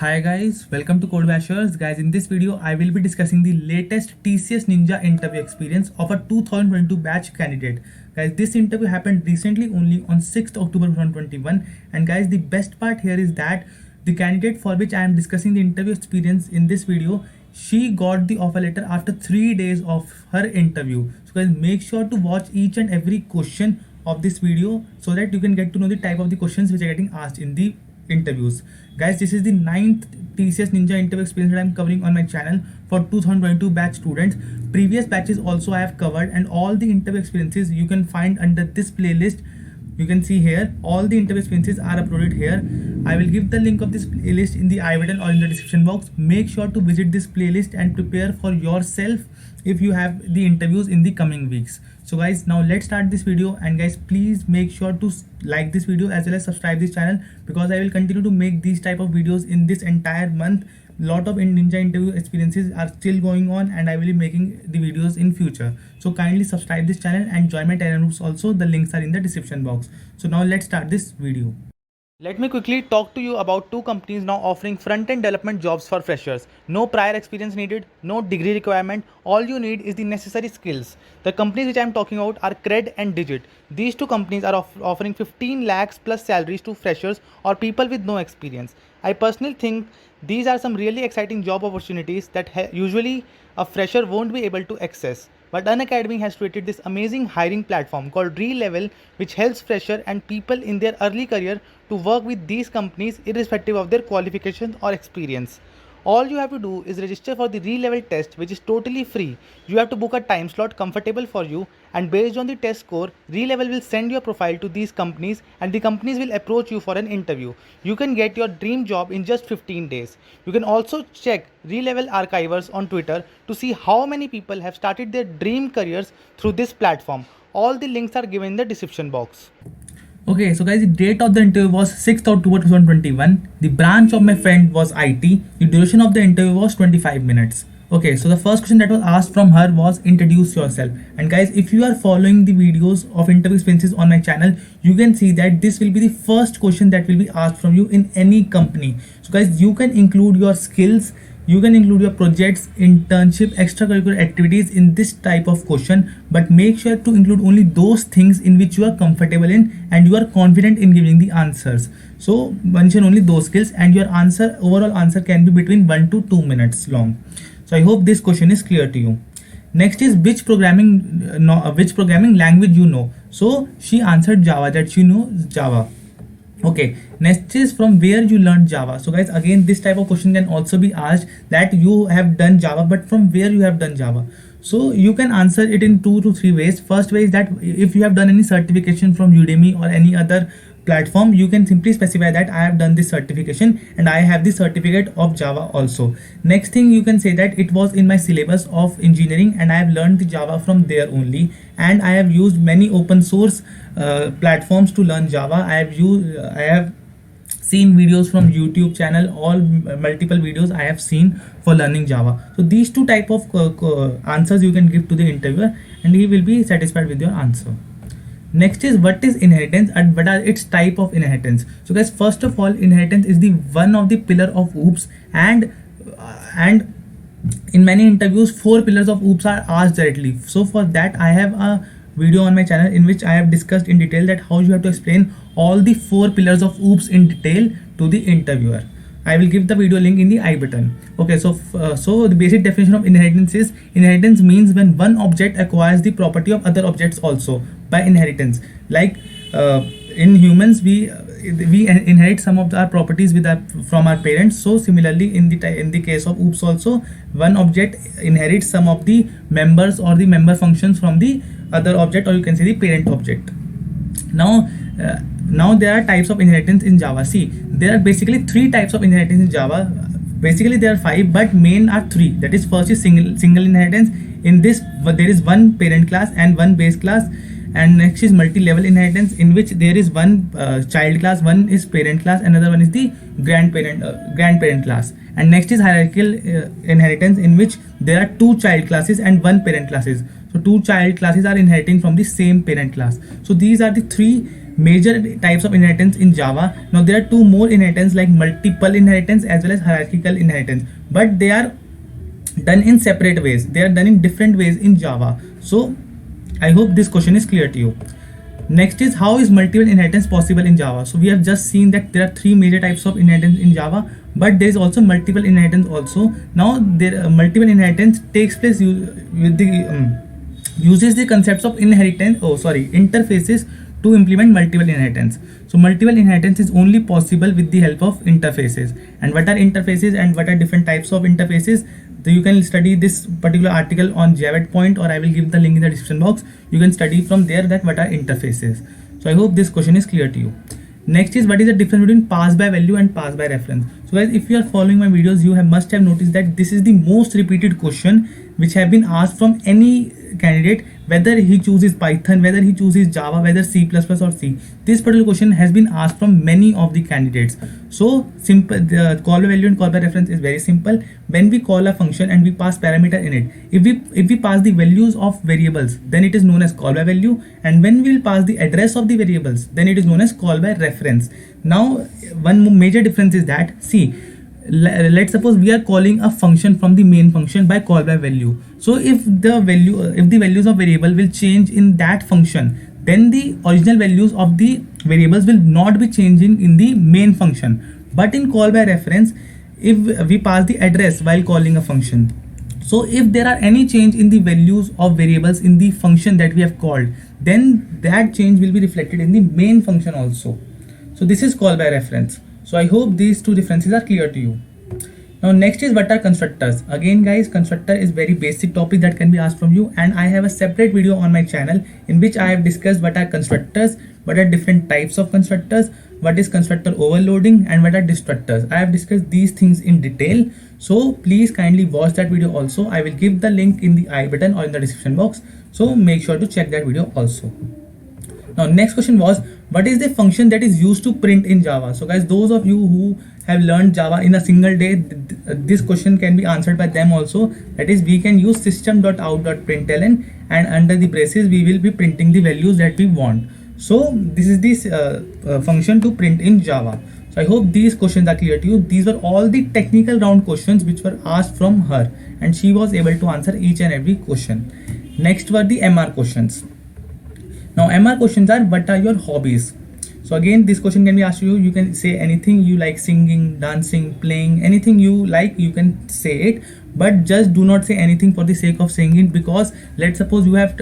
Hi guys, welcome to Code Bashers. Guys, in this video, I will be discussing the latest TCS Ninja interview experience of a 2022 batch candidate. Guys, this interview happened recently only on 6th October 2021. And guys, the best part here is that the candidate for which I am discussing the interview experience in this video, she got the offer letter after 3 days of her interview. So guys, make sure to watch each and every question of this video so that you can get to know the type of the questions which are getting asked in the interviews. Guys, this is the 9th TCS Ninja interview experience that I'm covering on my channel for 2022 batch students. Previous batches also I have covered, and all the interview experiences you can find under this playlist. You can see here all the interview experiences are uploaded here. I will give the link of this playlist in the I button or in the description box. Make sure to visit this playlist and prepare for yourself if you have the interviews in the coming weeks. So guys, now let's start this video, and guys, please make sure to like this video as well as subscribe this channel, because I will continue to make these type of videos in this entire month. Lot of ninja interview experiences are still going on, and I will be making the videos in future. So kindly subscribe this channel and join my Telegram groups also. The links are in the description box. So now let's start this video. Let me quickly talk to you about two companies now offering front-end development jobs for freshers. No prior experience needed, no degree requirement. All you need is the necessary skills. The companies which I am talking about are Cred and Digit. These two companies are offering 15 lakhs plus salaries to freshers or people with no experience. I personally think these are some really exciting job opportunities that usually a fresher won't be able to access. But Unacademy has created this amazing hiring platform called Relevel, which helps fresher and people in their early career to work with these companies irrespective of their qualifications or experience. All you have to do is register for the Relevel test, which is totally free. You have to book a time slot comfortable for you, and based on the test score, Relevel will send your profile to these companies, and the companies will approach you for an interview. You can get your dream job in just 15 days. You can also check Relevel archivers on Twitter to see how many people have started their dream careers through this platform. All the links are given in the description box. Okay, so guys, the date of the interview was 6th October 2021. The branch of my friend was IT. The duration of the interview was 25 minutes. Okay, so the first question that was asked from her was introduce yourself. And guys, if you are following the videos of interview experiences on my channel, you can see that this will be the first question that will be asked from you in any company. So guys, you can include your skills, you can include your projects, internship, extracurricular activities in this type of question, but make sure to include only those things in which you are comfortable in and you are confident in giving the answers. So mention only those skills, and your overall answer can be between 1 to 2 minutes long. So I hope this question is clear to you. Next is which programming language you know. So she answered Java, that she knows Java. Okay, next is from where you learned Java. So guys, again, this type of question can also be asked, that you have done Java, but from where you have done Java. So you can answer it in 2 to 3 ways. First way is that if you have done any certification from Udemy or any other platform, you can simply specify that I have done this certification and I have the certificate of Java also. Next thing, you can say that it was in my syllabus of engineering and I have learned the Java from there only, and I have used many open source platforms to learn Java. I have seen videos from YouTube channel, all multiple videos I have seen for learning Java. So these two type of answers you can give to the interviewer, and he will be satisfied with your answer. Next is what is inheritance and what are its type of inheritance. So guys, first of all, inheritance is the one of the pillar of OOPS, and in many interviews 4 pillars of OOPS are asked directly. So for that, I have a video on my channel in which I have discussed in detail that how you have to explain all the 4 pillars of OOPS in detail to the interviewer. I will give the video link in the I button. Okay, so the basic definition of inheritance is, inheritance means when one object acquires the property of other objects also by inheritance. Like in humans, we inherit some of our properties from our parents. So similarly, in the case of OOPS also, one object inherits some of the members or the member functions from the other object, or you can say the parent object. Now there are types of inheritance in Java. See, there are basically 3 types of inheritance in Java. Basically there are 5, but main are 3. That is, first is single inheritance. In this, there is one parent class and one base class. And next is multi-level inheritance, in which there is one child class, one is parent class, another one is the grandparent class. And next is hierarchical inheritance, in which there are 2 child classes and 1 parent classes. So 2 child classes are inheriting from the same parent class. So these are the 3 major types of inheritance in Java. Now there are two more inheritance like multiple inheritance as well as hierarchical inheritance, but they are done in separate ways. They are done in different ways in Java. So I hope this question is clear to you. Next is, how is multiple inheritance possible in Java? So we have just seen that there are three major types of inheritance in Java, but there is also multiple inheritance also. Now there multiple inheritance takes place with the uses the concepts of interfaces to implement multiple inheritance. So multiple inheritance is only possible with the help of interfaces. And what are interfaces and what are different types of interfaces? So you can study this particular article on Javet Point, or I will give the link in the description box. You can study from there that what are interfaces. So I hope this question is clear to you. Next is, what is the difference between pass by value and pass by reference? So guys, if you are following my videos, you must have noticed that this is the most repeated question which have been asked from any candidate, whether he chooses Python, whether he chooses Java, whether C++ or C. This particular question has been asked from many of the candidates. So simple, the call by value and call by reference is very simple. When we call a function and we pass parameter in it, if we pass the values of variables, then it is known as call by value, and when we will pass the address of the variables, then it is known as call by reference. Now one major difference is that, see, let's suppose we are calling a function from the main function by call by value. So if the values of variable will change in that function, then the original values of the variables will not be changing in the main function. But in call by reference, if we pass the address while calling a function, so if there are any change in the values of variables in the function that we have called, then that change will be reflected in the main function also. So this is call by reference. So I hope these two differences are clear to you. Now next is, what are constructors? Again guys, constructor is very basic topic that can be asked from you, and I have a separate video on my channel in which I have discussed what are constructors, what are different types of constructors, what is constructor overloading, and what are destructors. I have discussed these things in detail. So please kindly watch that video also. I will give the link in the I button or in the description box. So make sure to check that video also. Now next question was, what is the function that is used to print in Java? So guys, those of you who have learned Java in a single day, this question can be answered by them also. That is, we can use system.out.println, and under the braces we will be printing the values that we want. So this is this function to print in Java. So I hope these questions are clear to you. These were all the technical round questions which were asked from her, and she was able to answer each and every question. Next were the MR questions. Now MR questions are, what are your hobbies? So again, this question can be asked to you. You can say anything you like, singing, dancing, playing, anything you like, you can say it, but just do not say anything for the sake of saying it, because let's suppose you have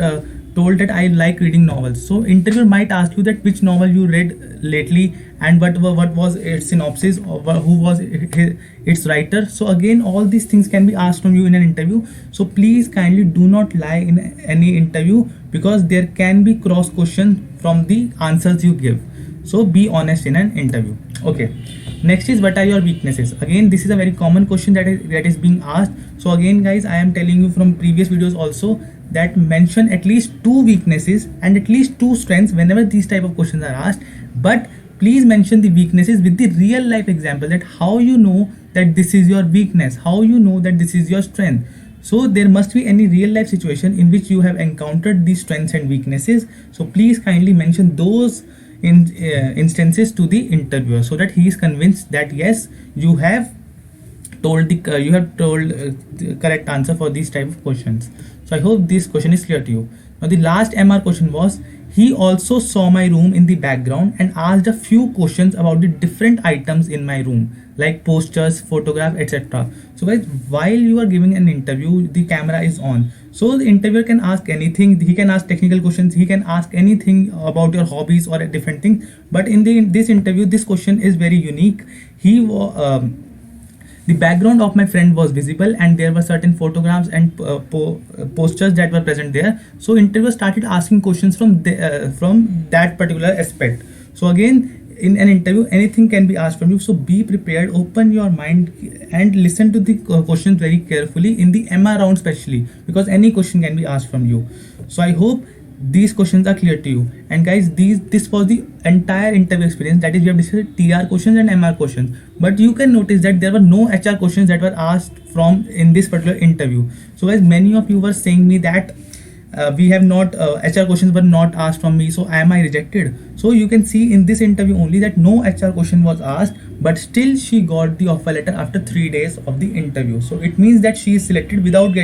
told that I like reading novels. So interviewer might ask you that which novel you read lately and what was its synopsis, or who was its writer. So again, all these things can be asked from you in an interview. So please kindly do not lie in any interview, because there can be cross question from the answers you give. So be honest in an interview. Okay. Next is, what are your weaknesses? Again, this is a very common question that is being asked. So again guys, I am telling you from previous videos also that mention at least 2 weaknesses and at least 2 strengths whenever these type of questions are asked. But please mention the weaknesses with the real life example, that how you know that this is your weakness, how you know that this is your strength. So there must be any real life situation in which you have encountered these strengths and weaknesses. So please kindly mention those instances to the interviewer, so that he is convinced that yes, you have told the correct answer for these type of questions. So I hope this question is clear to you. Now the last MR question was, he also saw my room in the background and asked a few questions about the different items in my room, like posters, photograph, etc. So guys, while you are giving an interview, the camera is on. So the interviewer can ask anything. He can ask technical questions. He can ask anything about your hobbies or different things. But in this interview, this question is very unique. The background of my friend was visible, and there were certain photographs and posters that were present there. So interviewer started asking questions from that particular aspect. So again, in an interview, anything can be asked from you. So be prepared, open your mind and listen to the questions very carefully in the MR round especially, because any question can be asked from you. So I hope these questions are clear to you. And guys, this was the entire interview experience. That is, we have discussed TR questions and MR questions, but you can notice that there were no HR questions that were asked from in this particular interview. So guys, many of you were saying me that we have not HR questions were not asked from me, so am I rejected? So you can see in this interview only that no HR question was asked, but still she got the offer letter after 3 days of the interview. So it means that she is selected without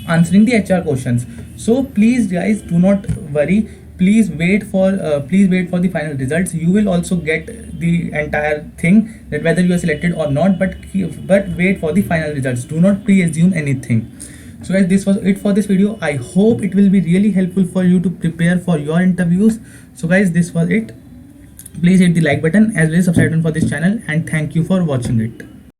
answering the HR questions. So please guys, do not worry. Please wait for the final results. You will also get the entire thing, that whether you are selected or not, but wait for the final results. Do not pre-assume anything. So guys, this was it for this video. I hope it will be really helpful for you to prepare for your interviews. So guys, this was it. Please hit the like button as well as subscribe for this channel, and thank you for watching it.